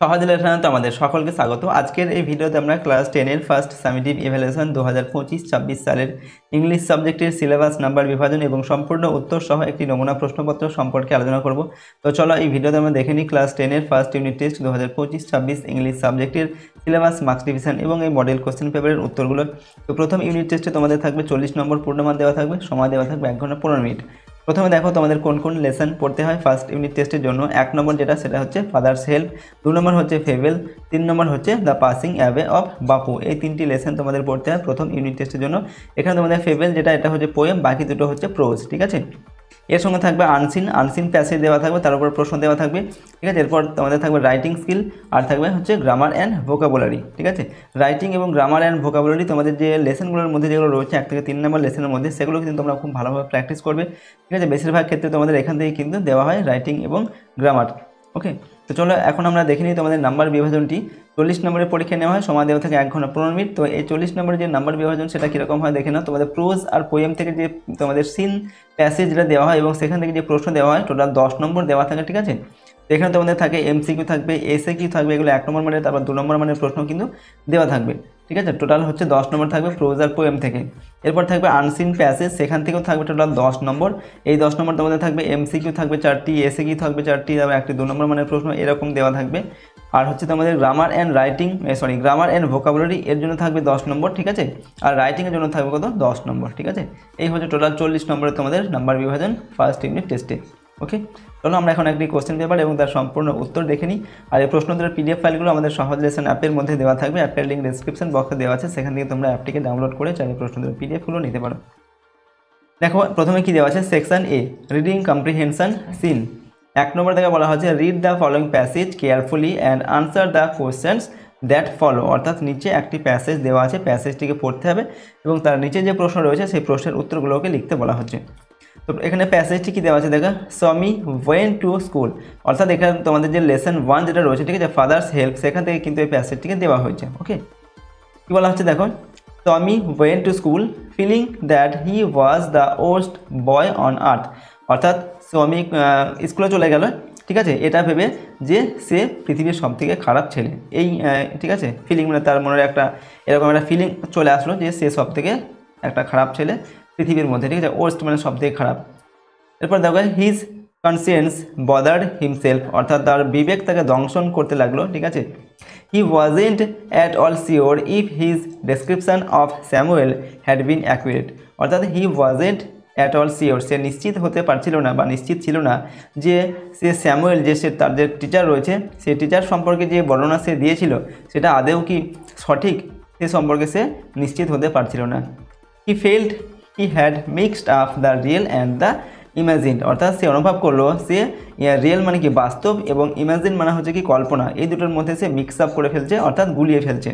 সহজ লেসনে তোমাদের সকলকে স্বাগত। আজকের এই ভিডিওতে আমরা ক্লাস 10 এর ফার্স্ট সামেটিভ ইভ্যালুয়েশন 2025-26 সালের ইংলিশ সাবজেক্টের সিলেবাস নাম্বার বিভাজন এবং সম্পূর্ণ উত্তর সহ একটি নমুনা প্রশ্নপত্র সম্পর্কে আলোচনা করব। তো চলো এই ভিডিওতে আমরা দেখে নিই ক্লাস 10 এর ফার্স্ট ইউনিট টেস্ট 2025-26 ইংলিশ সাবজেক্টের সিলেবাস, মার্কস ডিভিশন এবং এই মডেল কোশ্চেন পেপারের উত্তরগুলো। তো প্রথম ইউনিট টেস্টে তোমাদের থাকবে 40 নম্বর পূর্ণমান দেওয়া থাকবে, সময় দেওয়া থাকবে 1 ঘন্টা 15 মিনিট। প্রথমে দেখো তোমাদের কোন কোন লেসন পড়তে হয় ফার্স্ট ইউনিট টেস্টের জন্য। 1 নম্বর যেটা সেটা হচ্ছে ফাদার্স হেল্প, 2 নম্বর হচ্ছে ফেবেল, 3 নম্বর হচ্ছে দ্য পাসিং অ্যাওয়ে অফ বাপু। এই তিনটি লেসন তোমাদের পড়তে হয় প্রথম ইউনিট টেস্টের জন্য। এখানে তোমাদের ফেবেল যেটা এটা হচ্ছে পোয়েম, বাকি দুটো হচ্ছে প্রোজ, ঠিক আছে। এর সঙ্গে থাকবে আনসিন প্যাসেজ দেওয়া থাকবে, তার উপর প্রশ্ন দেওয়া থাকবে, ঠিক আছে। এরপর তোমাদের থাকবে রাইটিং স্কিল আর থাকবে হচ্ছে গ্রামার অ্যান্ড ভোকাবুলারি, ঠিক আছে। রাইটিং এবং গ্রামার অ্যান্ড ভোকাবুলারি তোমাদের যে লেসনগুলোর মধ্যে যেগুলো রয়েছে 1 থেকে 3 নম্বর লেসনের মধ্যে, সেগুলো কিন্তু তোমরা খুব ভালোভাবে প্র্যাকটিস করবে, ঠিক আছে। বেশিরভাগ ক্ষেত্রে তোমাদের এখান থেকে কিন্তু দেওয়া হয় রাইটিং এবং গ্রামার, ওকে। তো চলো এখন আমরা দেখে নিই তোমাদের নাম্বার বিভাজনটি। 40 নম্বরের পরীক্ষা নেওয়া হয়, সময় দেওয়া থাকে 1 ঘন্টা 15 মিনিট। তো এই 40 নম্বরের যে নাম্বার বিভাজন সেটা কীরকম হয় দেখে নাও। তোমাদের প্রোজ আর পোয়েম থেকে যে তোমাদের সিন প্যাসেজ যেটা দেওয়া হয় এবং সেখান থেকে যে প্রশ্ন দেওয়া হয় টোটাল 10 নম্বর দেওয়া থাকে, ঠিক আছে। তো এখানে তোমাদের থাকে এমসিকিউ থাকবে, এসএকিউ থাকবে, এগুলো 1 নম্বর মানে, তারপর 2 নম্বর মানের প্রশ্ন কিন্তু দেওয়া থাকবে, ঠিক আছে। টোটাল হচ্ছে 10 নম্বর থাকবে প্রোজ আর পোয়েম থেকে। এরপর থাকবে আনসিন প্যাসেজ, সেখান থেকেও থাকবে টোটাল 10 নম্বর। এই 10 নম্বর তোমাদের থাকবে এমসিকিউ থাকবে 4টি, এসএকিউ থাকবে 4টি, তারপর একটি 2 নম্বর মানের প্রশ্ন এরকম দেওয়া থাকবে। আর হচ্ছে তোমাদের গ্রামার অ্যান্ড ভোকাবুলারি এর জন্য থাকবে 10 নম্বর, ঠিক আছে। আর রাইটিংয়ের জন্য থাকবে কত 10 নম্বর, ঠিক আছে। এই হচ্ছে টোটাল 40 নম্বরের তোমাদের নাম্বার বিভাজন ফার্স্ট ইউনিট টেস্টে, ওকে। চলো আমরা এখন একটি কোশ্চেন পেপার এবং তার সম্পূর্ণ উত্তর দেখে নিই। আর এই প্রশ্নোত্তরের পিডিএফ ফাইলগুলো আমাদের সহজ লেসন অ্যাপের মধ্যে দেওয়া থাকবে, অ্যাপের লিঙ্ক ডেসক্রিপশন বক্সে দেওয়া আছে, সেখান থেকে তোমরা অ্যাপটিকে ডাউনলোড করে চাইলে প্রশ্নোত্তরের পিডিএফগুলো নিতে পারো। দেখো প্রথমে কি দেওয়া আছে, সেকশন এ রিডিং কম্প্রিহেনশন সিন। 1 নম্বর থেকে বলা হচ্ছে read the following passage carefully and answer the questions that follow. অর্থাৎ নিচে একটি প্যাসেজ দেওয়া আছে, প্যাসেজটিকে পড়তে হবে এবং তার নিচে যে প্রশ্ন রয়েছে সেই প্রশ্নের উত্তরগুলোকে লিখতে বলা হচ্ছে। তো এখানে প্যাসেজটি কী দেওয়া আছে দেখো, সমি ওয়েন টু স্কুল। অর্থাৎ এখানে তোমাদের যে লেসন 1 যেটা রয়েছে, ঠিক আছে, ফাদার্স হেল্প, সেখান থেকে কিন্তু এই প্যাসেজটিকে দেওয়া হয়েছে, ওকে। কী বলা হচ্ছে দেখো, Tommy went to school feeling that he was the worst boy on earth. অর্থাৎ টমি স্কুলে চলে গেল, ঠিক আছে, এটা ভেবে যে সে পৃথিবীর সবথেকে খারাপ ছেলে। এই ঠিক আছে, ফিলিং মানে তার মনের একটা এরকম একটা ফিলিং চলে আসলো যে সে সবথেকে একটা খারাপ ছেলে পৃথিবীর মধ্যে, ঠিক আছে। ওয়ার্স্ট মানে সবথেকে খারাপ। এরপর দেখো হিজ কনসিয়েন্স বদার্ড হিমসেলফ। অর্থাৎ তার বিবেক তাকে দংশন করতে লাগলো, ঠিক আছে। He wasn't at all sure if his description of Samuel had been accurate. অর্থাৎ he wasn't at all sure, সে নিশ্চিত হতে পারছিল না বা নিশ্চিত ছিল না যে সে স্যামুয়েল যে সে তার যে টিচার রয়েছে সেই টিচার সম্পর্কে যে বর্ণনা সে দিয়েছিল সেটা আদেও কি সঠিক, সে সম্পর্কে সে নিশ্চিত হতে পারছিল না। He felt he had mixed up the real and the imagine. অর্থাৎ সে অনুভব করলো সে রিয়েল মানে কি বাস্তব এবং ইমাজিন মানে হচ্ছে কি কল্পনা, এই দুটোর মধ্যে সে মিক্স আপ করে ফেলছে, অর্থাৎ গুলিয়ে ফেলছে।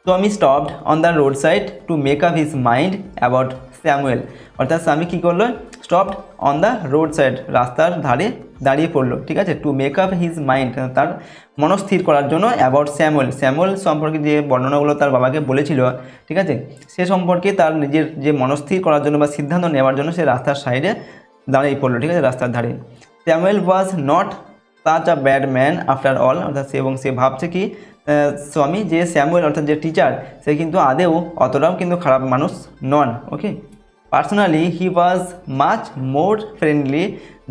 Tommy stopped on the road side to make up his mind about Samuel. অর্থাৎ স্বামী কী করলো, stopped on the road side, রাস্তার ধারে দাঁড়িয়ে পড়লো, ঠিক আছে, to make up his mind, তার মনস্থির করার জন্য, অ্যাবাউট স্যামুয়েল সম্পর্কে যে বর্ণনাগুলো তার বাবাকে বলেছিল, ঠিক আছে, সে সম্পর্কে তার নিজের যে মনস্থির করার জন্য বা সিদ্ধান্ত নেওয়ার জন্য সে রাস্তার সাইডে দাঁড়িয়ে পড়লো, ঠিক আছে, রাস্তার ধারে। Samuel was not such a bad man after all. অর্থাৎ সে ভাবছে কি স্বামী যে স্যামুয়েল অর্থাৎ যে টিচার সে কিন্তু আদেও অতটাও কিন্তু খারাপ মানুষ নন, okay. Personally he was much more friendly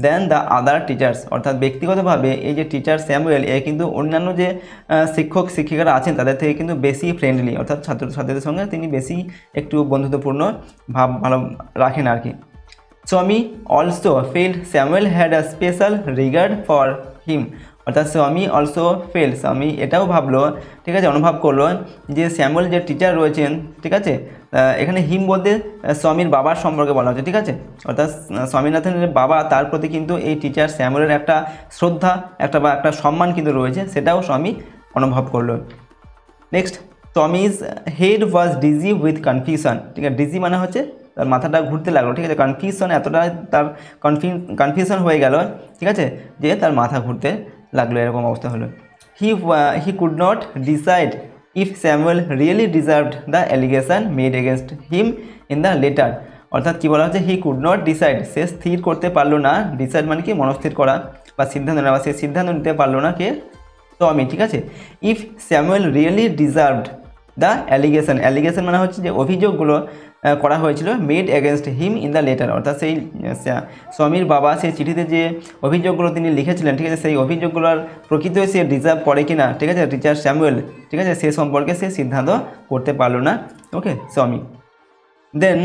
than the other teachers. অর্থাৎ ব্যক্তিগতভাবে এই যে টিচার স্যামুয়েল এ কিন্তু অন্যান্য যে শিক্ষক শিক্ষিকারা আছেন তাদের থেকে কিন্তু বেশি ফ্রেন্ডলি, অর্থাৎ ছাত্রছাত্রীদের সঙ্গে তিনি বেশি একটু বন্ধুত্বপূর্ণ ভাব ভালো রাখেন আর কি। স্বামী also field Samuel had a special regard for him. অর্থাৎ স্বামী অলসো ফেল, স্বামী এটাও ভাবলো, ঠিক আছে, অনুভব করলো যে স্যামুয়েল যে টিচার রয়েছেন, ঠিক আছে, এখানে হিম বলতে স্বামীর বাবার সম্পর্কে বলা হচ্ছে, ঠিক আছে। অর্থাৎ স্বামীনাথনের বাবা, তার প্রতি কিন্তু এই টিচার স্যামুয়েলের একটা শ্রদ্ধা একটা সম্মান কিন্তু রয়েছে, সেটাও স্বামী অনুভব করলো। Next, Tommy's head was dizzy with confusion. ঠিক আছে, ডিজি মানে হচ্ছে তার মাথাটা ঘুরতে লাগলো, ঠিক আছে, কনফিউশন এতটা তার কনফিউশন হয়ে গেল, ঠিক আছে, যে তার মাথা ঘুরতে লাগলো, এরকম অবস্থা হলো। He could not decide if Samuel really deserved the allegation made against him in the letter. অর্থাৎ কী বলা হচ্ছে, হি কুড নট ডিসাইড, সে স্থির করতে পারলো না, ডিসাইড মানে কি মনস্থির করা, বা সিদ্ধান্ত নেওয়া, সেই সিদ্ধান্ত নিতে পারলো না কে? স্বামী, ঠিক আছে। If Samuel really deserved the allegation, allegation মানে হচ্ছে যে অভিযোগগুলো করা হয়েছিল made against him in the letter, অর্থাৎ সেই স্বামীর বাবা সেই চিঠিতে যে অভিযোগগুলো তিনি লিখেছিলেন, ঠিক আছে, সেই অভিযোগগুলোর প্রকৃতই সে ডিজার্ভ করে কিনা, ঠিক আছে, টিচার স্যামুয়েল, ঠিক আছে, সে সম্পর্কে সে সিদ্ধান্ত করতে পারলো না, ওকে, স্বামী। Then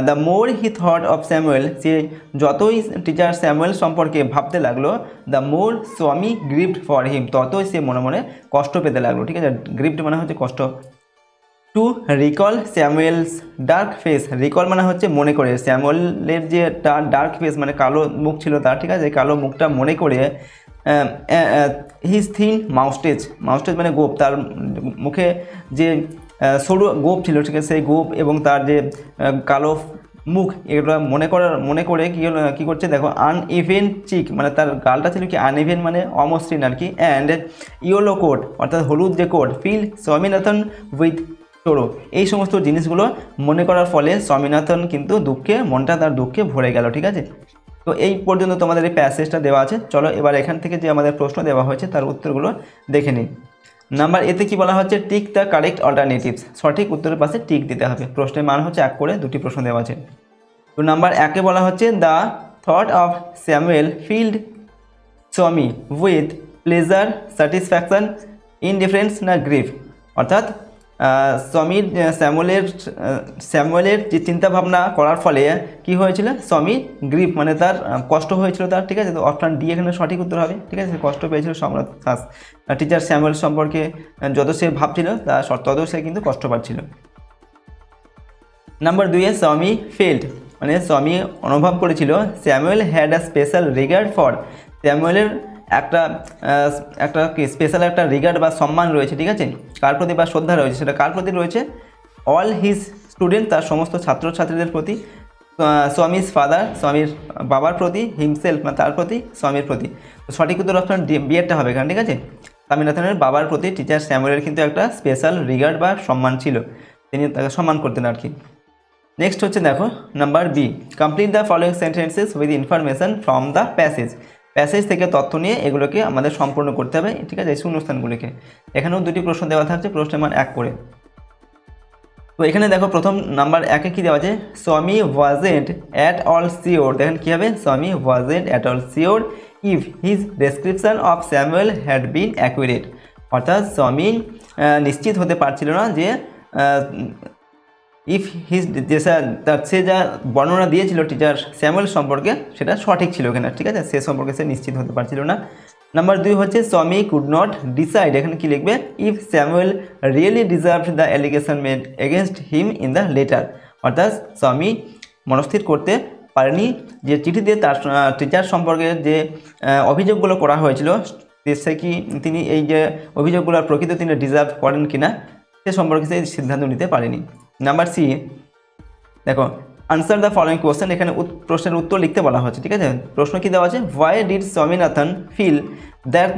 the more he thought of Samuel, সে যতই টিচার স্যামুয়েল সম্পর্কে ভাবতে লাগলো, দ্য মোর স্বামী গ্রিভড ফর হিম, ততই সে মনে মনে কষ্ট পেতে লাগলো, ঠিক আছে, গ্রিভড মানে হচ্ছে কষ্ট। To recall Samuel's dark face, recall মানে হচ্ছে মনে করে, স্যামুয়েলের যে তার ডার্ক ফেস মানে কালো মুখ ছিল তার, ঠিক আছে, কালো মুখটা মনে করে হিজ থিন মাউস্টেজ, মাউস্টেজ মানে গোপ, তার মুখে যে সরু গোপ ছিল, ঠিক আছে, সেই গোপ এবং তার যে কালো মুখ, এগুলো মনে করে কী করছে দেখো, আনইভেন চিক মানে তার গালটা ছিল কি আনইভেন মানে অমসৃণ আর কি, অ্যান্ড ইয়েলো কোট অর্থাৎ হলুদ যে coat, feel Swaminathan with sorrow, এই সমস্ত জিনিসগুলো মনে করার ফলে স্বামীনাথন কিন্তু মনটা তার দুঃখে ভরে গেল, ঠিক আছে। তো এই পর্যন্ত তোমাদের এই প্যাসেজটা দেওয়া আছে। চলো এবার এখান থেকে যে আমাদের প্রশ্ন দেওয়া হয়েছে তার উত্তরগুলো দেখে নিই। নাম্বার এতে কি বলা হচ্ছে, টিক দ্য কারেক্ট অল্টারনেটিভস, সঠিক উত্তরের পাশে টিক দিতে হবে। প্রশ্নের মান হচ্ছে 1 করে, 2টি প্রশ্ন দেওয়া আছে। তো নাম্বার 1-এ বলা হচ্ছে the thought of Samuel field স্বামী উইথ প্লেজার, স্যাটিসফ্যাকশন, ইনডিফারেন্স না গ্রিফ, অর্থাৎ স্যামুয়েলের যে চিন্তাভাবনা করার ফলে কি হয়েছিল, স্বামী গ্রিফ মানে তার কষ্ট হয়েছিল তার, ঠিক আছে। তো অপশান ডি এখানে সঠিক উত্তর হবে, ঠিক আছে, কষ্ট পেয়েছিল সম্রাট টিচার স্যামুয়েল সম্পর্কে যত সে ভাবছিল তত সে কিন্তু কষ্ট পাচ্ছিল। নাম্বার 2-এ স্বামী ফেল্ড মানে স্বামী অনুভব করেছিল Samuel had a special regard for, স্যামুয়েলের একটা স্পেশাল একটা রিগার্ড বা সম্মান রয়েছে, ঠিক আছে, কার প্রতি বা শ্রদ্ধা রয়েছে, সেটা কার প্রতি রয়েছে, অল হিজ স্টুডেন্ট, তার সমস্ত ছাত্রছাত্রীদের প্রতি, স্বামীর ফাদার, স্বামীর বাবার প্রতি, হিমসেলফ মানে তার প্রতি, স্বামীর প্রতি। সঠিক উত্তর অপশন বিয়েরটা হবে এখানে, ঠিক আছে। স্বামীনাথনের বাবার প্রতি টিচার স্যামুয়েলের কিন্তু একটা স্পেশাল রিগার্ড বা সম্মান ছিল, তিনি তাকে সম্মান করতেন আর কি। নেক্সট হচ্ছে দেখো number B, complete the following sentences with information from the passage থেকে তথ্য নিয়ে এগুলোকে আমাদের সম্পূর্ণ করতে হবে, ঠিক আছে, এই শূন্যস্থানগুলিকে। এখানেও 2টি প্রশ্ন দেওয়া থাকছে, প্রশ্নের মান 1 করে। তো এখানে দেখো প্রথম নাম্বার 1-এ কী দেওয়া আছে, স্বামী ওয়াজেন্ট অ্যাট অল শিওর, দেখেন কী হবে, স্বামী wasn't at all sure if his description of Samuel had been accurate, অর্থাৎ স্বামী নিশ্চিত হতে পারছিল না যে ইফ হিজ সে যা বর্ণনা দিয়েছিল টিচার স্যামুয়েল সম্পর্কে সেটা সঠিক ছিল কিনা, ঠিক আছে, সে সম্পর্কে সে নিশ্চিত হতে পারছিল না। নাম্বার 2 হচ্ছে স্বামী কুড নট ডিসাইড, এখানে কি লিখবে, if Samuel really deserved the allegation made against him in the letter, অর্থাৎ স্বামী মনস্থির করতে পারেনি যে চিঠিতে তার টিচার সম্পর্কে যে অভিযোগগুলো করা হয়েছিল সে কি তিনি এই যে অভিযোগগুলোর প্রকৃত তিনি ডিজার্ভ করেন কিনা সে সম্পর্কে সে সিদ্ধান্ত নিতে পারেনি। নাম্বার সি দেখো, আনসার দ্য ফলোয়িং কোয়েশ্চেন, এখানে প্রশ্নের উত্তর লিখতে বলা হচ্ছে, ঠিক আছে। প্রশ্ন কী দেওয়া আছে, why did Swaminathan feel that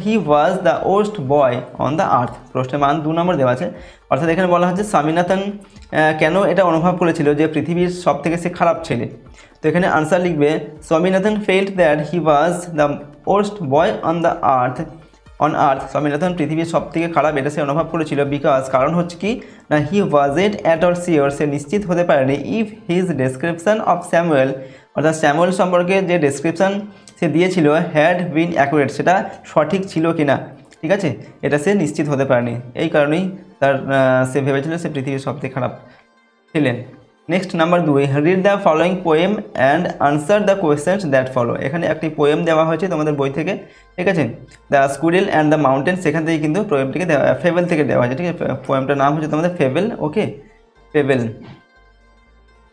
he was the worst boy on the earth, প্রশ্নের মান 2 নম্বর দেওয়া আছে, অর্থাৎ এখানে বলা হচ্ছে স্বামীনাথন কেন এটা অনুভব করেছিল যে পৃথিবীর সব থেকে সে খারাপ ছেলে। তো এখানে আনসার লিখবে, Swaminathan felt that he was the worst boy on আর্থ, স্বামীনাথন পৃথিবীর সব থেকে খারাপ এটা সে অনুভব করেছিল, বিকজ কারণ হচ্ছে কি না, হি ওয়াজেন্ট অ্যাট অল শিওর, সে নিশ্চিত হতে পারেনি, if his description of Samuel, অর্থাৎ স্যামুয়েল সম্পর্কে যে ডেসক্রিপশন সে দিয়েছিল হ্যাড বিন অ্যাকুরেট, সেটা সঠিক ছিল কিনা, ঠিক আছে, এটা সে নিশ্চিত হতে পারেনি, এই কারণেই সে ভেবেছিল সে পৃথিবীর সব থেকে খারাপ ছিলেন। Next number 2, read the following poem and answer the questions that follow, এখানে একটি পোয়েম দেওয়া হয়েছে তোমাদের বই থেকে, ঠিক আছে, the squirrel and the mountain, সেখান থেকে কিন্তু পোয়েমটিকে ফেবেল থেকে দেওয়া হয়েছে, ঠিক আছে, পোয়েমটার নাম হচ্ছে তোমাদের ফেবেল, ওকে, ফেবেল।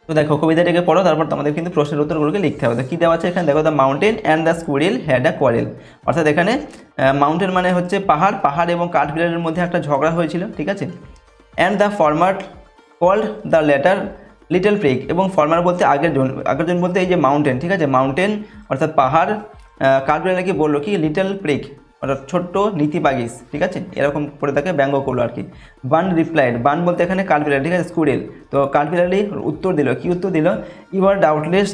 তো দেখো কবিতাটাকে পড়ো, তারপর তোমাদের কিন্তু প্রশ্নের উত্তরগুলোকে লিখতে হবে। কী দেওয়া আছে এখানে দেখো, the mountain and the squirrel had a quarrel, অর্থাৎ এখানে মাউন্টেন মানে হচ্ছে পাহাড় এবং কাঠবিড়ালের মধ্যে একটা ঝগড়া হয়েছিল, ঠিক আছে, and the former called the latter little prick, এবং ফর্মার বলতে আগের জন বলতে এই যে মাউন্টেন, ঠিক আছে, মাউন্টেন অর্থাৎ পাহাড়, কাঠবিড়ালকে বললো কি লিটল প্রিক, অর্থাৎ ছোট্ট নীতিবাগিস, ঠিক আছে, এরকম করে তাকে ব্যঙ্গ করলো আর কি। বান রিপ্লাইড, বান বলতে এখানে কাঠবিড়াল, ঠিক আছে, স্কুইরেল, তো কাঠবিড়ালি উত্তর দিল, কি উত্তর দিল, you are doubtless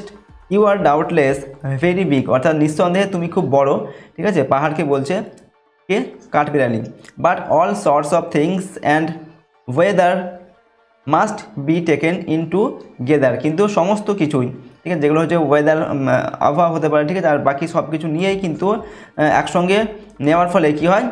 you are doubtless very big, অর্থাৎ নিঃসন্দেহে তুমি খুব বড়, ঠিক আছে, পাহাড়কে বলছে কে, কাঠবিড়ালি। But all sorts of things and weather must be taken in together, কিন্তু সমস্ত কিছুই, ঠিক আছে, যেগুলো হচ্ছে ওয়েদার আবহাওয়া হতে পারে, ঠিক আছে, আর বাকি সব কিছু নিয়েই কিন্তু একসঙ্গে নেওয়ার ফলে কি হয়,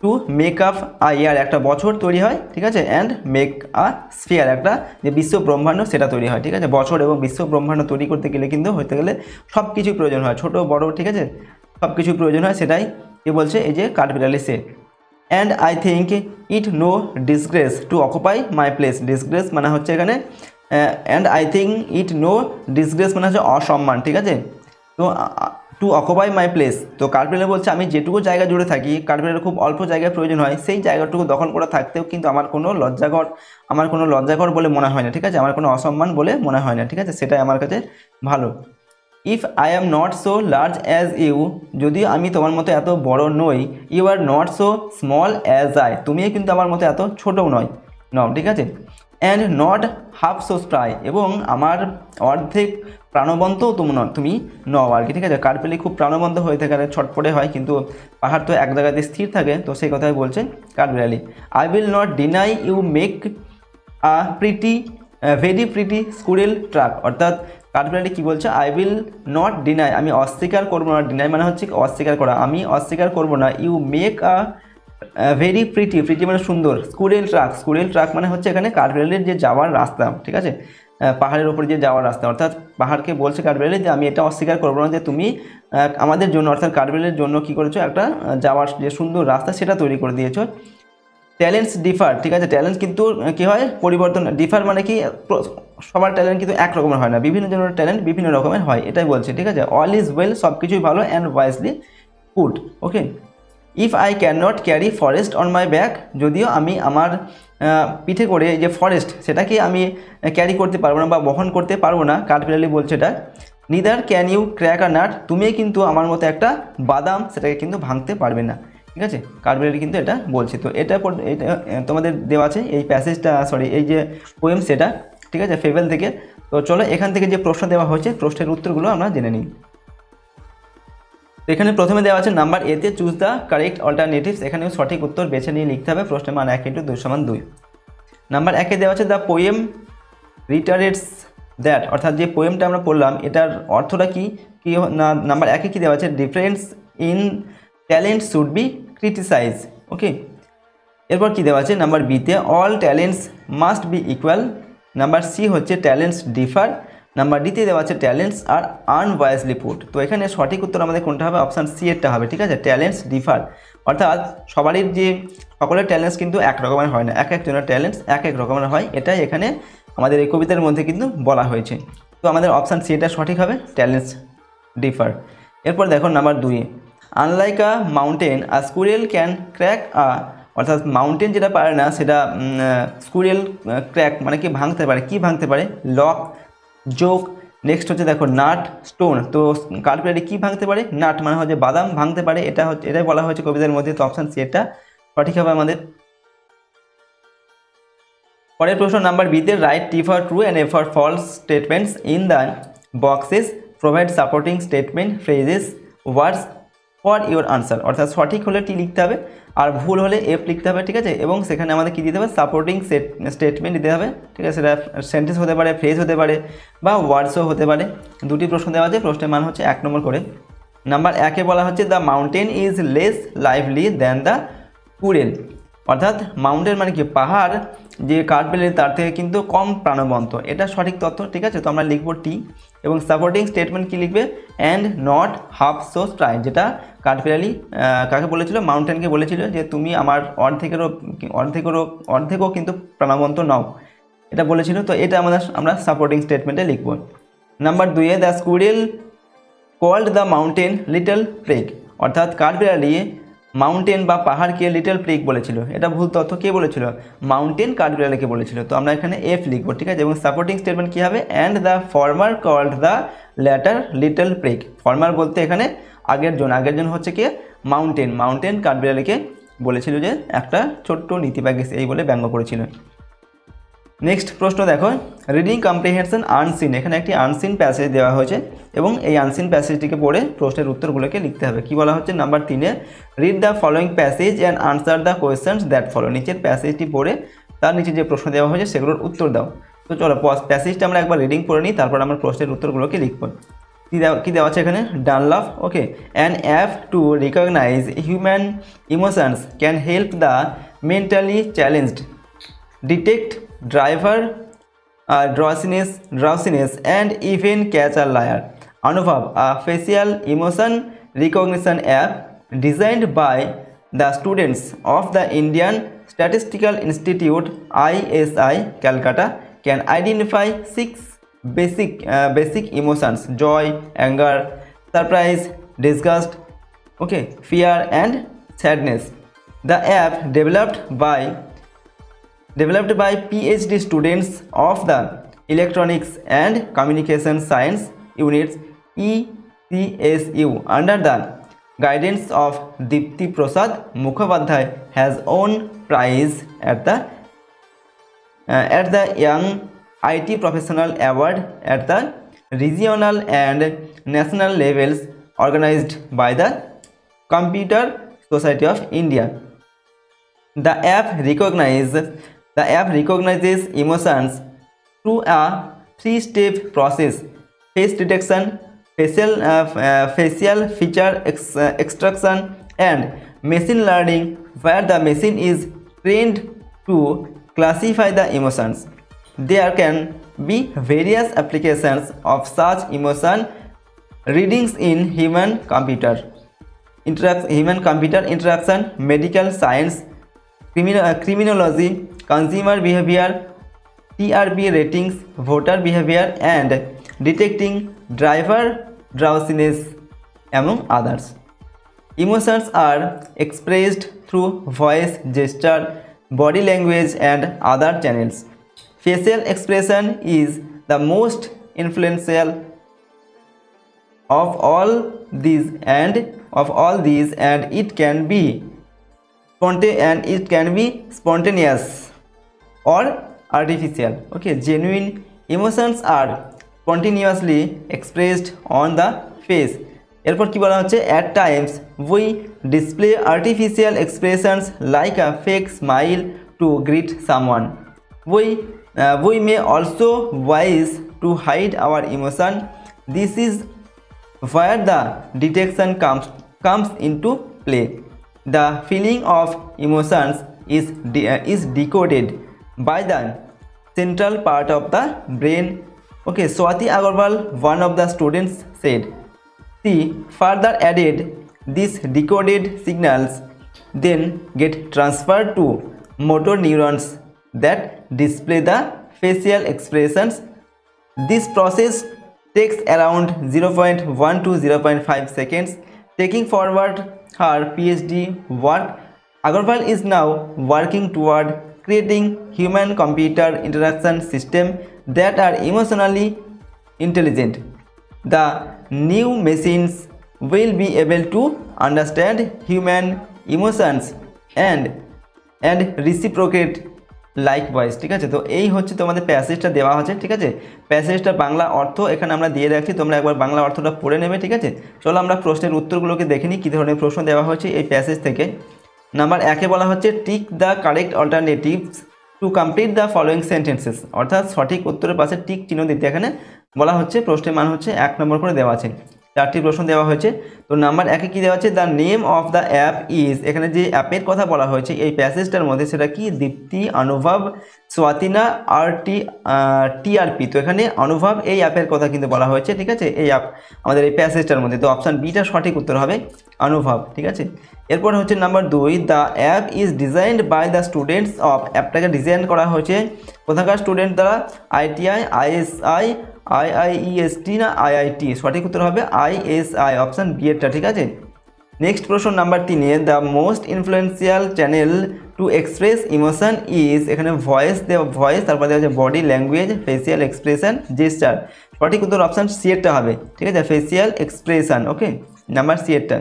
টু মেক আপ আ ইয়ার, একটা বছর তৈরি হয়, ঠিক আছে, অ্যান্ড মেক আ স্ফিয়ার, একটা যে বিশ্ব ব্রহ্মাণ্ড সেটা তৈরি হয়, ঠিক আছে। বছর এবং বিশ্ব ব্রহ্মাণ্ড তৈরি করতে গেলে কিন্তু হতে গেলে সব কিছুই প্রয়োজন হয়, ছোট বড়, ঠিক আছে, সব কিছুই প্রয়োজন হয়, সেটাই কি বলছে এই যে কাঠবিড়ালি সে। And I think it no disgrace to occupy my place, disgrace মানে হচ্ছে এখানে, and I think it no disgrace মানে হচ্ছে অসম্মান, ঠিক আছে। তো টু অকুপাই মাই প্লেস, তো কাঠবিড়ালি বলছে আমি যেটুকু জায়গা জুড়ে থাকি, কাঠবিড়ালির খুব অল্প জায়গায় প্রয়োজন হয়, সেই জায়গাটুকু দখল করা থাকতেও কিন্তু আমার কোনো লজ্জাকর বলে মনে হয় না, ঠিক আছে, আমার কোনো অসম্মান বলে মনে হয় না, ঠিক আছে, সেটাই আমার কাছে ভালো। If I am not so large as you, যদিও আমি তোমার মতো এত বড় নই, you are not so small as I, তুমিও কিন্তু আমার মতো এত ছোটও নও, ঠিক আছে। And not half so spry, এবং আমার অর্ধেক প্রাণবন্তও তুমি নও আর কি, ঠিক আছে। কাঠবিড়ালি খুব প্রাণবন্ত হয়ে থাকে, ছটপটে হয়, কিন্তু পাহাড় তো এক জায়গাতে স্থির থাকে, তো সেই কথাই বলছে কাঠবিড়ালি। I will not deny you make a very pretty squirrel track, অর্থাৎ কাঠবিড়ালি কী বলছে, আই উইল নট ডিনাই, আমি অস্বীকার করবো না, ডিনাই মানে হচ্ছে অস্বীকার করা, আমি অস্বীকার করবো না, you make a very pretty মানে সুন্দর, স্কুরেল ট্রাক মানে হচ্ছে এখানে কাঠবিড়ালির যে যাওয়ার রাস্তা, ঠিক আছে, পাহাড়ের ওপরে যে যাওয়ার রাস্তা, অর্থাৎ পাহাড়কে বলছে কাঠবিড়ালি যে আমি এটা অস্বীকার করবো না যে তুমি আমাদের জন্য, অর্থাৎ কাঠবিড়ালির জন্য কী করেছো, একটা যাওয়ার যে সুন্দর রাস্তা সেটা তৈরি করে দিয়েছো। ট্যালেন্টস ডিফার, ঠিক আছে, ট্যালেন্ট কিন্তু কী হয়, পরিবর্তন, ডিফার মানে কি, সবার ট্যালেন্ট কিন্তু এক রকমের হয় না, বিভিন্ন জনের ট্যালেন্ট বিভিন্ন রকমের হয়, এটাই বলছে, ঠিক আছে। অল ইজ ওয়েল, সব কিছুই ভালো, and wisely put, okay. If I can not carry forest on my back, যদিও আমি আমার পিঠে করে যে ফরেস্ট সেটাকে আমি ক্যারি করতে পারবো না বা বহন করতে পারবো না, কাঠবিড়ালি বলছে এটা। Neither can you crack a nut, তুমি কিন্তু আমার মতো একটা বাদাম সেটাকে কিন্তু ভাঙতে পারবে না, ঠিক আছে, কাঠবিড়ালি কিন্তু এটা বলছে। তো এটা তোমাদের দেওয়া আছে এই প্যাসেজটা, এই যে পোয়েম সেটা, ঠিক আছে, ফেবেল থেকে। তো চলো এখান থেকে যে প্রশ্ন দেওয়া হয়েছে প্রশ্নের উত্তরগুলো আমরা জেনে নিই। এখানে প্রথমে দেওয়া আছে নাম্বার এতে চুজ দ্য কারেক্ট অল্টারনেটিভস, এখানে সঠিক উত্তর বেছে নিয়ে লিখতে হবে, প্রশ্নের মান 1 × 2 = 2। নাম্বার 1-এ দেওয়া আছে দ্য পোয়েম রিটারেটস দ্যাট, অর্থাৎ যে পোয়েমটা আমরা পড়লাম এটার অর্থটা কি না, নাম্বার 1-এ কী দেওয়া আছে, difference in talent should be criticise, okay. এরপর কী দেওয়া আছে নাম্বার বিতে, all talents must be equal. Number C হচ্ছে ট্যালেন্টস ডিফার। নাম্বার ডিতে দেওয়া আছে ট্যালেন্টস আর আনওয়াইজলি পুট। তো এখানে সঠিক উত্তর আমাদের কোনটা হবে, অপশান সি এরটা হবে, ঠিক আছে, ট্যালেন্টস ডিফার, অর্থাৎ সকলের ট্যালেন্টস কিন্তু এক রকমের হয় না, এক একজনের ট্যালেন্টস এক এক রকমের হয়, এটাই এখানে আমাদের এই কবিতার মধ্যে কিন্তু বলা হয়েছে। তো আমাদের অপশান সি এটা সঠিক হবে, ট্যালেন্টস ডিফার। এরপর দেখো নাম্বার 2-এ, unlike a mountain a squirrel can crack a, অর্থাৎ মাউন্টেন যেটা পারে না সেটা স্কুরেল ক্র্যাক মানে কি ভাঙতে পারে, কি ভাঙতে পারে, লক, জোক। নেক্সট হচ্ছে দেখো নাট, স্টোন। তো কাঠবিড়ালি কি ভাঙতে পারে, নাট মানে হচ্ছে বাদাম ভাঙতে পারে, এটাই বলা হয়েছে কবিতার মধ্যে। তো অপশান সি এটা সঠিক হবে আমাদের। পরের প্রশ্ন নাম্বার বিতে, write T for true and A for false statements in the boxes, provide supporting statement, phrases, words for your answer, অর্থাৎ সঠিক হলে টি লিখতে হবে আর ভুল হলে এফ লিখতে হবে, ঠিক আছে, এবং সেখানে আমাদের কী দিতে হবে, সাপোর্টিং স্টেটমেন্ট দিতে হবে, ঠিক আছে, সেটা সেন্টেন্স হতে পারে, ফ্রেজ হতে পারে বা ওয়ার্ডসও হতে পারে। দুটি প্রশ্ন দেওয়া আছে, প্রশ্নের মান হচ্ছে 1 নম্বর করে। নাম্বার 1-এ বলা হচ্ছে the mountain is less lively than the squirrel, অর্থাৎ মাউন্টেন মানে কি, পাহাড় যে কাঠবিড়ালি তার থেকে কিন্তু কম প্রাণবন্ত, এটা সঠিক তথ্য, ঠিক আছে। তো আমরা লিখবো টি, এবং সাপোর্টিং স্টেটমেন্ট কি লিখবে, and not half so spry, যেটা কাঠবিড়ালি কাকে বলেছিল, মাউন্টেনকে বলেছিল যে তুমি আমার অর্ধেকও কিন্তু প্রাণবন্ত নও, এটা বলেছিল। তো এটা আমরা সাপোর্টিং স্টেটমেন্টে লিখব। নাম্বার 2-এ the squirrel called the mountain little prig, অর্থাৎ কাঠবিড়ালি মাউন্টেন বা পাহাড়কে লিটল প্রিক বলেছিল, এটা ভুল তথ্য। কে বলেছিল, মাউন্টেন কাঠবিড়ালিকে বলেছিল। তো আমরা এখানে এফ লিখবো, ঠিক আছে, এবং সাপোর্টিং স্টেটমেন্ট কী হবে, and the former called the latter little prick. Former বলতে এখানে আগের জন হচ্ছে কি, মাউন্টেন কাঠবিড়ালিকে বলেছিল যে একটা ছোট্ট নীতিবাগী এই বলে ব্যঙ্গ করেছিল। নেক্সট প্রশ্ন দেখো, রিডিং কম্প্রিহেনশন আনসিন, এখানে একটি আনসিন প্যাসেজ দেওয়া হয়েছে এবং এই আনসিন প্যাসেজটিকে পড়ে প্রশ্নের উত্তরগুলোকে লিখতে হবে। কি বলা হচ্ছে, নাম্বার 3-এ read the following passage and answer the questions that follow, নিচের প্যাসেজটি পড়ে তার নিচে যে প্রশ্ন দেওয়া হয়েছে সেগুলোর উত্তর দাও। তো চলো প্যাসেজটা আমরা একবার রিডিং করে নিই, তারপর আমরা প্রশ্নের উত্তরগুলোকে লিখব। কি দেওয়া আছে এখানে, Dunlop, okay, an app to recognise human emotions can help the mentally challenged detect driver drowsiness and even catch a liar. Anubhav, a facial emotion recognition app designed by the students of the Indian Statistical Institute ISI Calcutta, can identify 6 basic emotions: joy, anger, surprise, disgust, okay, fear and sadness. The app developed by PhD students of the Electronics and Communication Science Units ECSU under the guidance of Dipti Prasad Mukhopadhyay has won prize at the Young IT Professional Award at the regional and national levels organized by the Computer Society of India. The app recognizes emotions through a 3-step process: face detection, facial feature extraction, and machine learning, where the machine is trained to classify the emotions. There can be various applications of such emotion readings in human-computer interaction, medical science, criminology, consumer behavior, TRP ratings, voter behavior, and detecting driver drowsiness, among others. Emotions are expressed through voice, gesture, body language, and other channels. Facial expression is the most influential of all these, and it can be spontaneous or artificial. Okay, genuine emotions are spontaneously expressed on the face. এরপর কি বলা হচ্ছে, at times we display artificial expressions like a fake smile to greet someone. We may also wise to hide our emotion. This is where the detection comes into play. The feeling of emotions is decoded by the central part of the brain. Okay, Swati Agarwal, one of the students, said. She further added, these decoded signals then get transferred to motor neurons that display the facial expressions. This process takes around 0.1 to 0.5 seconds. Taking forward her PhD work, Agarwal is now working toward creating human-computer interaction systems that are emotionally intelligent. The new machines will be able to understand human emotions and reciprocate likewise. ঠিক আছে, তো এই হচ্ছে তোমাদের প্যাসেজটা দেওয়া হচ্ছে। ঠিক আছে, প্যাসেজটা বাংলা অর্থ এখানে আমরা দিয়ে রাখছি, তোমরা একবার বাংলা অর্থটা পড়ে নেবে। ঠিক আছে, চলো আমরা প্রশ্নের উত্তরগুলোকে দেখে নিই কী ধরনের প্রশ্ন দেওয়া হয়েছে এই প্যাসেজ থেকে। নাম্বার 1-এ বলা হচ্ছে tick the correct alternatives to complete the following sentences, অর্থাৎ সঠিক উত্তরের পাশে টিক চিহ্ন দিতে এখানে বলা হচ্ছে। প্রশ্নের মান হচ্ছে 1 নম্বর করে দেওয়া আছে, 4টি প্রশ্ন দেওয়া হয়েছে। তো নাম্বার 1-এ কী দেওয়া আছে, the name of the app is, এখানে যে অ্যাপের কথা বলা হয়েছে এই প্যাসেজটার মধ্যে সেটা কি, দীপ্তি, অনুভব, স্বাতিনা আর টিআরপি। তো এখানে অনুভব এই অ্যাপের কথা কিন্তু বলা হয়েছে। ঠিক আছে, এই অ্যাপ আমাদের এই প্যাসেজটার মধ্যে, তো অপশান বিটা সঠিক উত্তর হবে, অনুভব। ঠিক আছে, এরপর হচ্ছে number 2, the app is designed by the students of, অ্যাপটাকে ডিজাইন করা হয়েছে কোথাকার স্টুডেন্ট দ্বারা, ITI, ISI, IIEST না IIT, সঠিক উত্তর হবে ISI, অপশান বি এরটা। ঠিক আছে, নেক্সট প্রশ্ন নাম্বার 3-এ the most influential channel to express emotion is, এখানে ভয়েস তারপর দেওয়া আছে body language, facial expression, gesture. সঠিক উত্তর অপশান সি এরটা হবে। ঠিক আছে, facial expression. Okay, number C এরটা।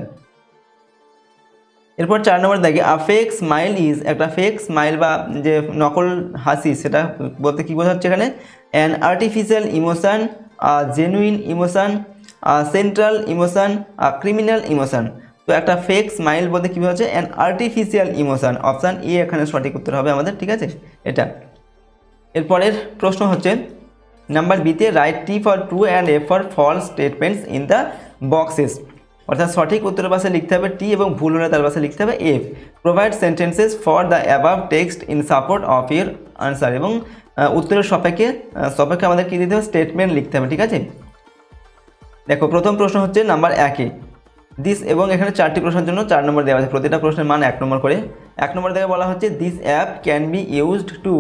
এরপর 4 নম্বর দেখে আ ফেক স্মাইল ইজ, একটা ফেক স্মাইল বা যে নকল হাসি সেটা বলতে কী বোঝাচ্ছে এখানে, an artificial emotion, genuine emotion, central emotion, criminal emotion. তো একটা ফেক স্মাইল বলতে কী বোঝাচ্ছে, an artificial emotion, option A এখানে সঠিক উত্তর হবে আমাদের, ঠিক আছে এটা। এরপরের প্রশ্ন হচ্ছে নাম্বার বিতে write T for true and F for false statements in the boxes, অর্থাৎ সঠিক উত্তরের পাশে লিখতে হবে টি এবং ভুল হলে তার পাশে লিখতে হবে F. Provide sentences for the above text in support of your answer, এবং উত্তরের সপক্ষে আমাদের কী দিতে হবে, স্টেটমেন্ট লিখতে হবে, ঠিক আছে। দেখো প্রথম প্রশ্ন হচ্ছে নাম্বার 1-এ দিস, এবং এখানে 4টি প্রশ্নের জন্য 4 নম্বর দেওয়া আছে, প্রতিটা প্রশ্নের মান 1 নম্বর করে। 1 নম্বর থেকে বলা হচ্ছে this app can be used to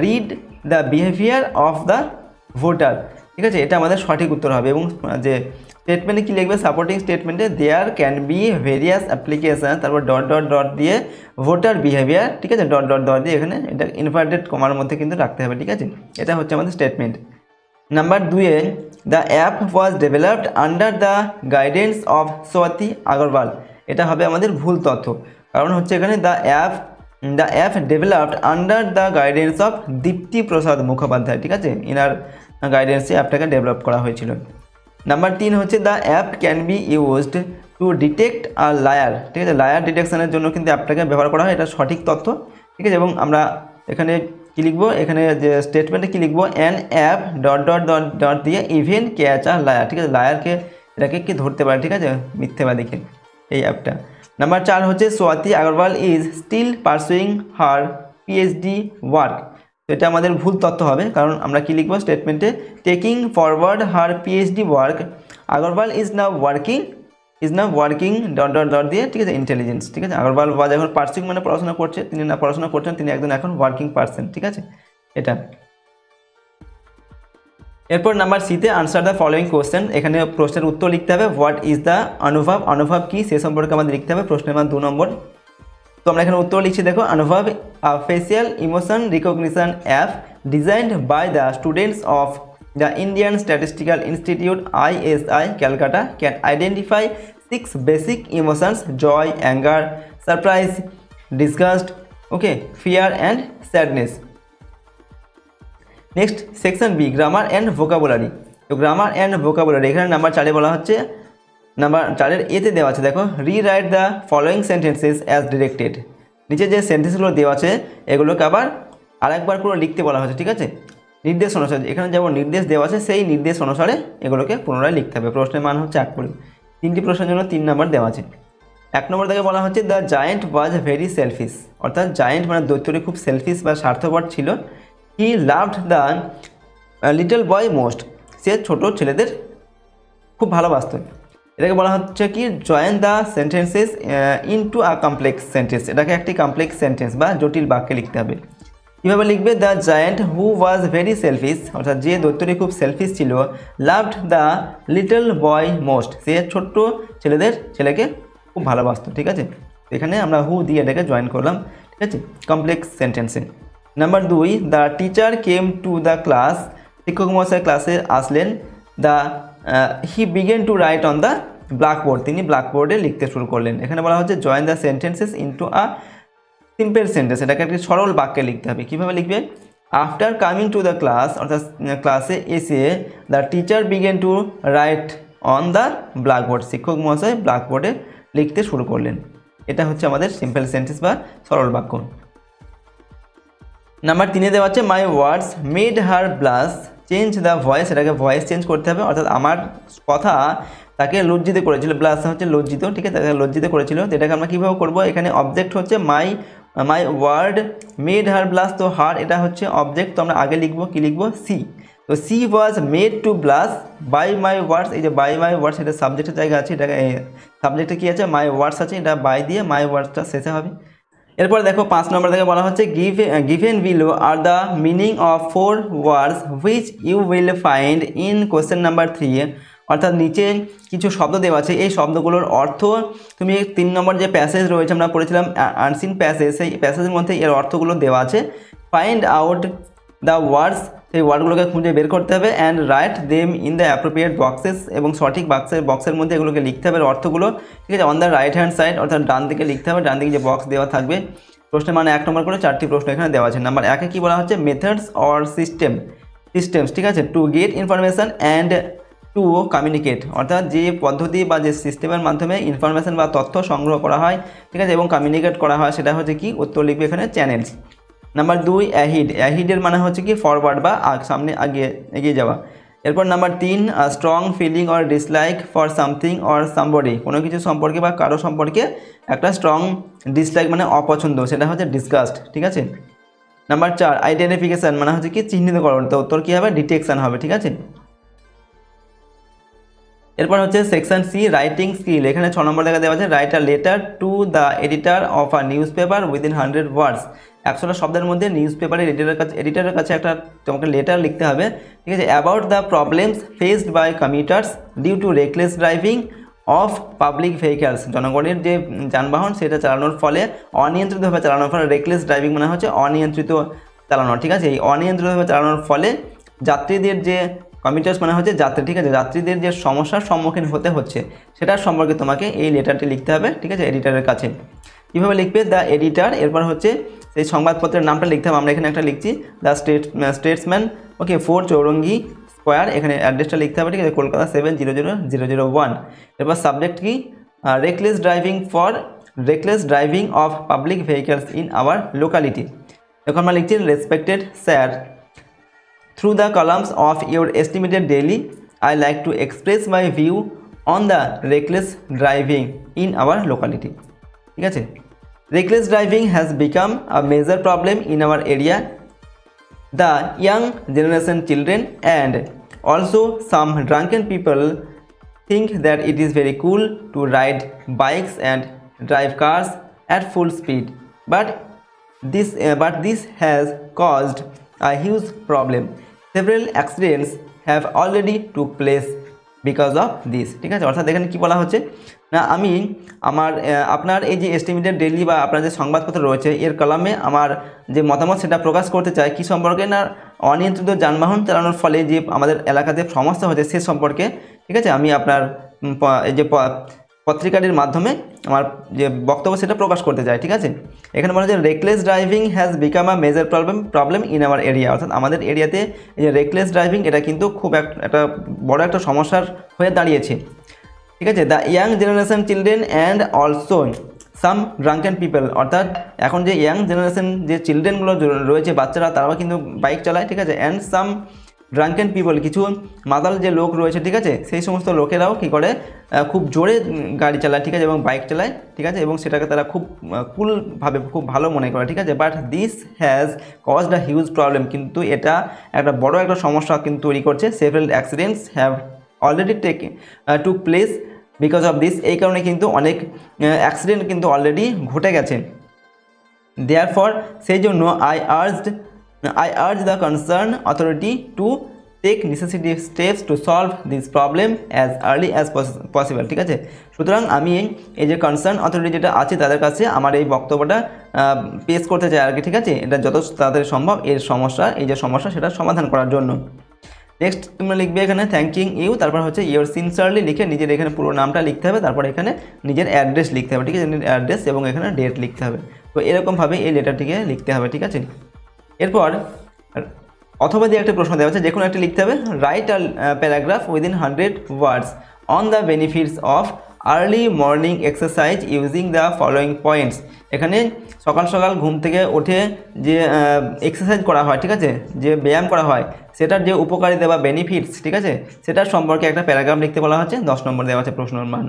read the behaviour of the voter, ঠিক আছে, এটা আমাদের সঠিক উত্তর হবে। এবং যে স্টেটমেন্টে কী লিখবে, সাপোর্টিং স্টেটমেন্টে there can be various application, তারপর ডট ডট ডট দিয়ে ভোটার বিহেভিয়ার, ঠিক আছে, ডট ডট ডট দিয়ে এখানে এটা ইনভার্টেড কমার মধ্যে কিন্তু রাখতে হবে, ঠিক আছে, এটা হচ্ছে আমাদের স্টেটমেন্ট। নাম্বার 2-এ the app was developed under the guidance of Swati Agarwal, এটা হবে আমাদের ভুল তথ্য, কারণ হচ্ছে এখানে the app developed under the guidance of Dipti Prasad Mukhopadhyay, ঠিক আছে, ইনার গাইডেন্সে অ্যাপটাকে ডেভেলপ করা হয়েছিল। নাম্বার 3 হচ্ছে the app can be used to detect a liar, ঠিক আছে, লায়ার ডিটেকশনের জন্য কিন্তু অ্যাপটাকে ব্যবহার করা হয়, এটা সঠিক তথ্য, ঠিক আছে। এবং আমরা এখানে কী লিখবো, এখানে যে স্টেটমেন্টে কী লিখবো, an app dot dot dot dot দিয়ে ইভেন ক্যাচ আ লায়ার, ঠিক আছে, লায়ারকে এটাকে কি ধরতে পারে, ঠিক আছে, মিথ্যেবাদীকে, এই অ্যাপটা। নাম্বার 4 হচ্ছে Swati Agarwal is still pursuing her PhD work, তো এটা আমাদের ভুল তথ্য হবে, কারণ আমরা কি লিখবো স্টেটমেন্টে, taking forward her PhD work Agarwal is now working dot dot dot দিয়ে, ঠিক আছে, ইন্টেলিজেন্স, ঠিক আছে, আগরওয়াল ওয়াজ এখন পারসুইং মানে পড়াশোনা করছে, তিনি না পড়াশোনা করছেন, তিনি একজন এখন ওয়ার্কিং পারসন, ঠিক আছে, এটা। এরপর নাম্বার সিতে আনসার দ্য ফলোয়িং কোশ্চেন, এখানে প্রশ্নের উত্তর লিখতে হবে। হোয়াট ইজ দ্য অনুভব কি, সে সম্পর্কে আমাদের লিখতে হবে, প্রশ্নের মান 2 নম্বর। তো আমরা এখানে উত্তর লিখছি, দেখো Anubhav facial emotion recognition app designed by the students of the Indian Statistical Institute ISI Calcutta can identify 6 basic emotions, joy, anger, surprise, disgust, okay, fear and sadness. Next section B, grammar and vocabulary. তো grammar and vocabulary এখানে number 4-এ বলা হচ্ছে, number 4-এর এতে দেওয়া আছে, দেখো rewrite the following sentences as directed, নিচে যে সেন্টেন্সগুলো দেওয়া আছে এগুলোকে আবার আরেকবার পুরো লিখতে বলা হয়েছে, ঠিক আছে, নির্দেশ অনুসারে, এখানে যেমন নির্দেশ দেওয়া আছে সেই নির্দেশ অনুসারে এগুলোকে পুনরায় লিখতে হবে। প্রশ্নের মান হচ্ছে 1 করে, 3টি প্রশ্নের জন্য 3 নম্বর দেওয়া আছে। 1 নম্বর থেকে বলা হচ্ছে the giant was very selfish, অর্থাৎ জায়েন্ট মানে দৈত্যটি খুব সেলফিশ বা স্বার্থপর ছিল। He loved the little boy most, সে ছোট ছেলেদের খুব ভালোবাসত। এটাকে বলা হচ্ছে কি, join the sentences into a complex sentence, এটাকে একটি কমপ্লেক্স সেন্টেন্স বা জটিল বাক্যে লিখতে হবে। কীভাবে লিখবে, the giant who was very selfish, অর্থাৎ যে দৈত্যটি খুব সেলফিশ ছিল, loved the little boy most, সে ছোট্ট ছেলেকে খুব ভালোবাসত, ঠিক আছে, এখানে আমরা হু দিয়ে এটাকে জয়েন করলাম, ঠিক আছে, কমপ্লেক্স সেন্টেন্সে। Number 2, the teacher came to the class, শিক্ষক মহাশয় ক্লাসে আসলেন। The he began to write on the blackboard, তিনি ব্ল্যাকবোর্ডে লিখতে শুরু করলেন। এখানে বলা হচ্ছে join the sentences into a simple sentence, এটাকে একটি সরল বাক্যে লিখতে হবে। কীভাবে লিখবে, after coming to the class, অর্থাৎ ক্লাসে এসে the teacher began to write on the blackboard, শিক্ষক মহাশয় ব্ল্যাকবোর্ডে লিখতে শুরু করলেন। এটা হচ্ছে আমাদের সিম্পল সেন্টেন্স বা সরল বাক্য। নাম্বার 3-এ দেওয়া আছে my words made her blush, change the voice, এটাকে ভয়েস চেঞ্জ করতে হবে, অর্থাৎ আমার কথা তাকে লজ্জিত করেছিল, ব্লাশ হচ্ছে লজ্জিত, ঠিক আছে, তাকে লজ্জিত করেছিল। তো এটাকে আমরা কীভাবে করবো, এখানে অবজেক্ট হচ্ছে my word made her blush, তো হার এটা হচ্ছে অবজেক্ট, তো আমরা আগে লিখবো, কি লিখবো, সি, তো she was made to blush by my words, এই যে বাই মাই ওয়ার্ডস এটা সাবজেক্টের জায়গা আছে, এটাকে সাবজেক্টে কী আছে, মাই ওয়ার্ডস আছে, এটা বাই দিয়ে মাই ওয়ার্ডসটা শেষে হবে। এরপর দেখো 5 নম্বর থেকে বলা হচ্ছে given below are the meaning of 4 words which you will find in question number 3, অর্থাৎ নিচে কিছু শব্দ দেওয়া আছে, এই শব্দগুলোর অর্থ তুমি 3 নম্বর যে প্যাসেজ রয়েছে আমরা পড়েছিলাম আনসিন প্যাসেজ, সেই প্যাসেজের মধ্যে এর অর্থগুলো দেওয়া আছে। ফাইন্ড আউট দ্য ওয়ার্ডস সেই ওয়ার্ডগুলোকে খুঁজে বের করতে হবে and write them in the appropriate boxes, এবং সঠিক বক্সের মধ্যে এগুলোকে লিখতে হবে অর্থগুলো, ঠিক আছে। On the right hand side, অর্থাৎ ডান দিকে লিখতে হবে, ডান দিকে যে বক্স দেওয়া থাকবে। প্রশ্নের মানে 1 নম্বর করে 4টি প্রশ্ন এখানে দেওয়া আছে। নাম্বার 1-এ কী বলা হচ্ছে, মেথডস অর সিস্টেমস, ঠিক আছে, to get information and to communicate, অর্থাৎ যে পদ্ধতি বা যে সিস্টেমের মাধ্যমে ইনফরমেশান বা তথ্য সংগ্রহ করা হয়, ঠিক আছে, এবং কমিউনিকেট করা হয়, সেটা হচ্ছে কি, উত্তর লিখবে এখানে চ্যানেলস। নাম্বার 2, অ্যাহিডের মানে হচ্ছে কি ফরওয়ার্ড বা সামনে এগিয়ে যাওয়া। এরপর number 3, strong feeling or dislike for something or somebody, কোনো কিছু সম্পর্কে বা কারো সম্পর্কে একটা স্ট্রং ডিসলাইক মানে অপছন্দ, সেটা হচ্ছে ডিসগাস্ট, ঠিক আছে। নাম্বার 4, আইডেন্টিফিকেশান মানে হচ্ছে কি চিহ্নিতকরণ, তো উত্তর কী হবে, ডিটেকশান হবে, ঠিক আছে। এরপর হচ্ছে সেকশন সি, রাইটিং স্কিল। এখানে 6 নম্বর দেখা দেওয়া আছে, write a letter to the editor of a news paper within 100 ওয়ার্ডস। 100টা শব্দের মধ্যে নিউজ পেপারের এডিটরের কাছে একটা তোমাকে লেটার লিখতে হবে, ঠিক আছে, about the problems faced by commuters due to reckless driving of public vehicles. জনগণের যে যানবাহন সেটা চালানোর ফলে অনিয়ন্ত্রিতভাবে চালানোর ফলে, রেকলেস ড্রাইভিং মানে হচ্ছে অনিয়ন্ত্রিত চালানো, ঠিক আছে। এই অনিয়ন্ত্রিতভাবে চালানোর ফলে যাত্রীদের যে কমিউটার্স মানে হচ্ছে যাত্রী, ঠিক আছে, যাত্রীদের যে সমস্যার সম্মুখীন হতে হচ্ছে সেটার সম্পর্কে তোমাকে এই লেটারটি লিখতে হবে, ঠিক আছে, এডিটরের কাছে। কীভাবে লিখবে, দ্য এডিটার, এরপর হচ্ছে সেই সংবাদপত্রের নামটা লিখতে হবে, আমরা এখানে একটা লিখছি the Statesman, okay, 4 Chowringhee square, এখানে অ্যাড্রেসটা লিখতে হবে, ঠিক আছে, কলকাতা 700001। এরপর সাবজেক্ট কি, reckless driving of public vehicles in our locality. এখন আমরা লিখছি, respected sir, through the columns of your estimated daily, I like to express my view on the reckless driving in our locality, ঠিক আছে। Reckless driving has become a major problem in our area. The young generation children and also some drunken people think that it is very cool to ride bikes and drive cars at full speed, but this has caused a huge problem. Several accidents have already took place because of this, ঠিক আছে। অর্থাৎ এখানে কী বলা হচ্ছে না, আমি আপনার এই যে এস্টিমেটেড ডেইলি বা আপনার যে সংবাদপত্র রয়েছে এর কলামে আমার যে মতামত সেটা প্রকাশ করতে চাই কী সম্পর্কে, না অনিয়ন্ত্রিত যানবাহন চালানোর ফলে যে আমাদের এলাকাতে সমস্যা হচ্ছে সে সম্পর্কে, ঠিক আছে। আমি আপনার এই যে পত্রিকাটির মাধ্যমে আমার যে বক্তব্য সেটা প্রকাশ করতে চাই, ঠিক আছে। এখানে বলা হচ্ছে reckless driving has become a major problem in our area, অর্থাৎ আমাদের এরিয়াতে এই যে রেকলেস ড্রাইভিং এটা কিন্তু খুব একটা বড় একটা সমস্যার হয়ে দাঁড়িয়েছে, ঠিক আছে। The young generation children and also some drunken people, অর্থাৎ এখন যে ইয়াং জেনারেশন যে চিলড্রেনগুলো রয়েছে বাচ্চারা, তারাও কিন্তু বাইক চালায়, ঠিক আছে। অ্যান্ড সাম ড্রাঙ্কেন পিপল, কিছু মাতাল যে লোক রয়েছে, ঠিক আছে, সেই সমস্ত লোকেরাও কী করে, খুব জোরে গাড়ি চালায়, ঠিক আছে, এবং বাইক চালায়, ঠিক আছে, এবং সেটাকে তারা খুব কুলভাবে খুব ভালো মনে করে, ঠিক আছে। But this has caused a huge problem, কিন্তু এটা একটা বড় একটা সমস্যা কিন্তু তৈরি করছে। Several accidents have already took place because of this, এই কারণে কিন্তু অনেক অ্যাক্সিডেন্ট কিন্তু অলরেডি ঘটে গেছে। দেয়ারফর সেই জন্য I urge the concerned authority to take necessary steps to solve this problem as early as possible, ঠিক আছে। সুতরাং আমি এই যে কনসার্ন অথরিটি যেটা আছে তাদের কাছে আমার এই বক্তব্যটা পেশ করতে চাই আর কি, ঠিক আছে, এটা যত তাড়াতাড়ি সম্ভব এই যে সমস্যা সেটা সমাধান করার জন্য। নেক্সট তোমরা লিখবে এখানে থ্যাঙ্কিং ইউ, তারপর হচ্ছে ইউর সিনসারলি লিখে নিজের এখানে পুরো নামটা লিখতে হবে, তারপর এখানে নিজের অ্যাড্রেস লিখতে হবে, ঠিক আছে, অ্যাড্রেস এবং এখানে ডেট লিখতে হবে। তো এরকমভাবে এই লেটারটিকে লিখতে হবে, ঠিক আছে। এরপর অথবা দিয়ে একটা প্রশ্ন দেওয়া আছে, যে কোনো একটা লিখতে হবে, write a paragraph within 100 words on the benefits of early morning exercise using the following points. এখানে সকাল সকাল ঘুম থেকে উঠে যে এক্সারসাইজ করা হয়, ঠিক আছে, যে ব্যায়াম করা হয় সেটার যে উপকারিতা বা বেনিফিটস, ঠিক আছে, সেটার সম্পর্কে একটা প্যারাগ্রাফ লিখতে বলা হচ্ছে। 10 নম্বর দেওয়া আছে প্রশ্নের মান,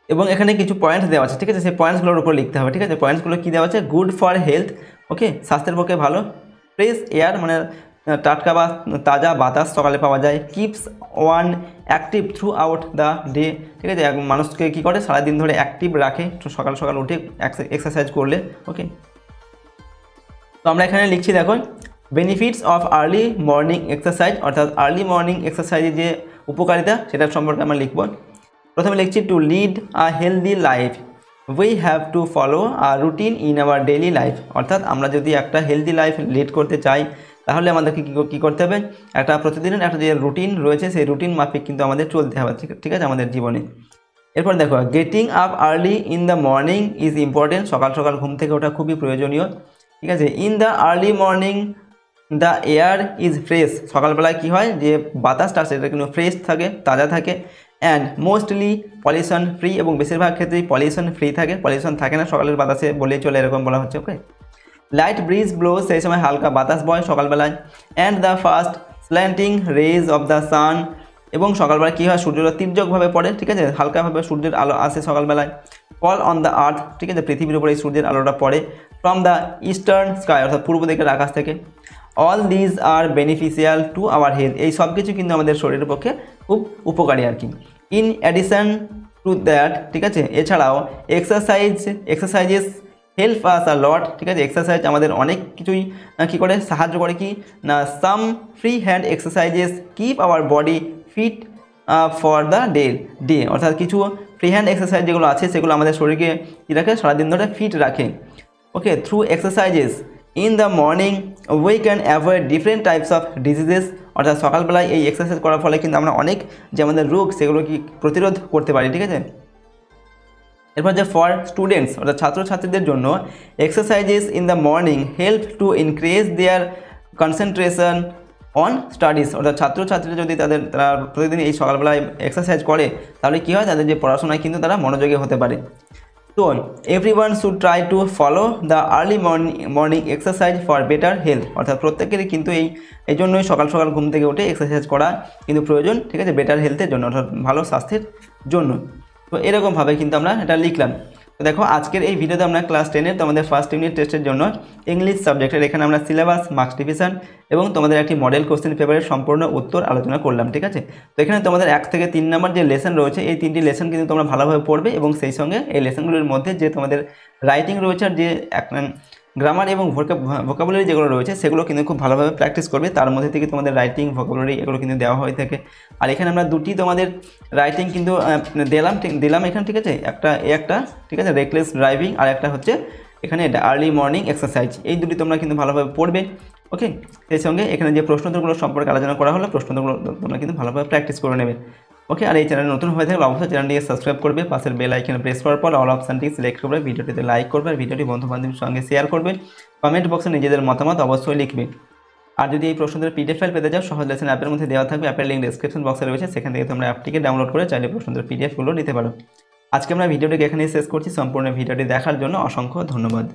এবং এখানে কিছু পয়েন্টস দেওয়া আছে, ঠিক আছে, সেই পয়েন্টসগুলোর উপর লিখতে হবে, ঠিক আছে। পয়েন্টসগুলো কী দেওয়া আছে, গুড ফর হেলথ, ওকে, স্বাস্থ্যের পক্ষে ভালো, ফ্রেশ এয়ার মানে টাটকা বা তাজা বাতাস সকালে পাওয়া যায়, keeps one active through out the day, ঠিক আছে, মানুষকে কী করে সারাদিন ধরে অ্যাক্টিভ রাখে সকাল সকাল উঠে এক্সারসাইজ করলে, ওকে। তো আমরা এখানে লিখছি, দেখো, benefits of early morning exercise, অর্থাৎ আর্লি মর্নিং এক্সারসাইজের যে উপকারিতা সেটার সম্পর্কে আমরা লিখব। প্রথমে লিখছি, to lead a healthy life we have to follow a routine in our daily life, অর্থাৎ আমরা যদি একটা হেলদি লাইফ লিড করতে চাই তাহলে আমাদেরকে কী করতে হবে, একটা প্রতিদিনের একটা যে রুটিন রয়েছে সেই রুটিন মাফিক কিন্তু আমাদের চলতে হবে, ঠিক আছে, আমাদের জীবনে। এরপর দেখো, getting up early in the morning is important. সকাল সকাল ঘুম থেকে ওঠা খুবই প্রয়োজনীয়, ঠিক আছে। In the early morning the air is fresh. সকালবেলায় কী হয়, যে বাতাসটা সেটা কিন্তু ফ্রেশ থাকে, তাজা থাকে। অ্যান্ড মোস্টলি পলিউশন ফ্রি, এবং বেশিরভাগ ক্ষেত্রেই পলিউশন ফ্রি থাকে, পলিউশন থাকে না সকালের বাতাসে বলেই চলে, এরকম বলা হচ্ছে। ওকে, লাইট ব্রিজ ব্লো, সেই সময় হালকা বাতাস বয় সকালবেলায়। And the first slanting rays of the sun, এবং সকালবেলা কী হয়, সূর্যটা তির্যকভাবে পড়ে, ঠিক আছে, হালকাভাবে সূর্যের আলো আসে সকালবেলায়। ফল অন দ্য আর্থ, ঠিক আছে, পৃথিবীর উপরে এই সূর্যের আলোটা পড়ে। ফ্রম দ্য ইস্টার্ন স্কাই, অর্থাৎ পূর্ব দিকের আকাশ থেকে। All these are beneficial to our health, এই সব কিছু কিন্তু আমাদের শরীরের পক্ষে খুব উপকারী আর কি। ইন অ্যাডিশন টু দ্যাট, ঠিক আছে, এছাড়াও এক্সারসাইজেস হেল্প আস আ লট, ঠিক আছে, এক্সারসাইজ আমাদের অনেক কিছুই কী করে সাহায্য করে, কি না, some free hand exercises keep our body fit for the day, অর্থাৎ কিছু ফ্রি হ্যান্ড এক্সারসাইজ যেগুলো আছে সেগুলো আমাদের শরীরকে কী রাখে, সারাদিন ধরে ফিট রাখে। Okay, through exercises in the morning we can avoid different types of diseases, অর্থাৎ সকালবেলায় এই এক্সারসাইজ করার ফলে কিন্তু আমরা অনেক যে আমাদের রোগ সেগুলো কি প্রতিরোধ করতে পারি, ঠিক আছে। এরপর যে ফর স্টুডেন্টস, অর্থাৎ ছাত্রছাত্রীদের জন্য exercises in the morning help to increase their concentration on studies, অর্থাৎ ছাত্রছাত্রীরা যদি তারা প্রতিদিন এই সকালবেলায় এক্সারসাইজ করে তাহলে কী হয়, তাদের যে পড়াশোনায় কিন্তু তারা মনোযোগী হতে পারে। তো everyone should try to follow the early morning exercise for better health, অর্থাৎ প্রত্যেকেরই কিন্তু এই জন্যই সকাল সকাল ঘুম থেকে উঠে এক্সারসাইজ করা কিন্তু প্রয়োজন, ঠিক আছে, বেটার হেলথের জন্য, অর্থাৎ ভালো স্বাস্থ্যের জন্য। তো এরকমভাবে কিন্তু আমরা এটা লিখলাম। তো দেখো, আজকের এই ভিডিওতে আমরা ক্লাস 10-এর তোমাদের ফার্স্ট ইউনিট টেস্টের জন্য ইংলিশ সাবজেক্টের এখানে আমরা সিলেবাস, মার্কস ডিভিশন এবং তোমাদের একটি মডেল কোশ্চেন পেপারের সম্পূর্ণ উত্তর আলোচনা করলাম, ঠিক আছে। তো এখানে তোমাদের 1 থেকে 3 নম্বর যে লেসন রয়েছে, এই 3টি লেসন কিন্তু তোমরা ভালোভাবে পড়বে, এবং সেই সঙ্গে এই লেসনগুলোর মধ্যে যে তোমাদের রাইটিং রয়েছে আর যে গ্রামার এবং ভোকাবুলারি যেগুলো রয়েছে সেগুলো কিন্তু খুব ভালোভাবে প্র্যাকটিস করবে। তার মধ্যে থেকে তোমাদের রাইটিং, ভোকাবুলারি এগুলো কিন্তু দেওয়া হয়ে থাকে। আর এখানে আমরা দুটি তোমাদের রাইটিং কিন্তু দিলাম এখানে, ঠিক আছে, একটা ঠিক আছে, রেকলেস ড্রাইভিং, আর একটা হচ্ছে এখানে এটা আর্লি মর্নিং এক্সারসাইজ। এই দুটি তোমরা কিন্তু ভালোভাবে পড়বে। ওকে, সেই সঙ্গে এখানে যে প্রশ্নোত্তরগুলো সম্পর্কে আলোচনা করা হলো, প্রশ্নোত্তরগুলো তোমরা কিন্তু ভালোভাবে প্র্যাকটিস করে নেবে। ওকে, আর এই চ্যানেল নতুন হয়ে থাকলে অবশ্যই চ্যানেলটিকে সাবস্ক্রাইব করবে, পাশের বেল আইকনে প্রেস করার পর অল অপশানটি সিলেক্ট করবে, ভিডিওটিতে লাইক করবে, আর ভিডিওটি বন্ধু-বান্ধবের সঙ্গে শেয়ার করবে, কমেন্ট বক্সে নিজেদের মতামত অবশ্যই লিখবে। আর যদি এই প্রশ্নোত্তরের পিডিএফ ফাইল পেতে চাও, সহজ লেসন অ্যাপের মধ্যে দেওয়া থাকবে, অ্যাপের লিঙ্ক ডেসক্রিপশন বক্সে রয়েছে, সেখান থেকে তোমরা অ্যাপটিকে ডাউনলোড করে চাইলে প্রশ্নোত্তরের পিডিএফগুলো নিতে পারো। আজকে আমরা ভিডিওটিকে এখানেই শেষ করছি। সম্পূর্ণ ভিডিওটি দেখার জন্য অসংখ্য ধন্যবাদ।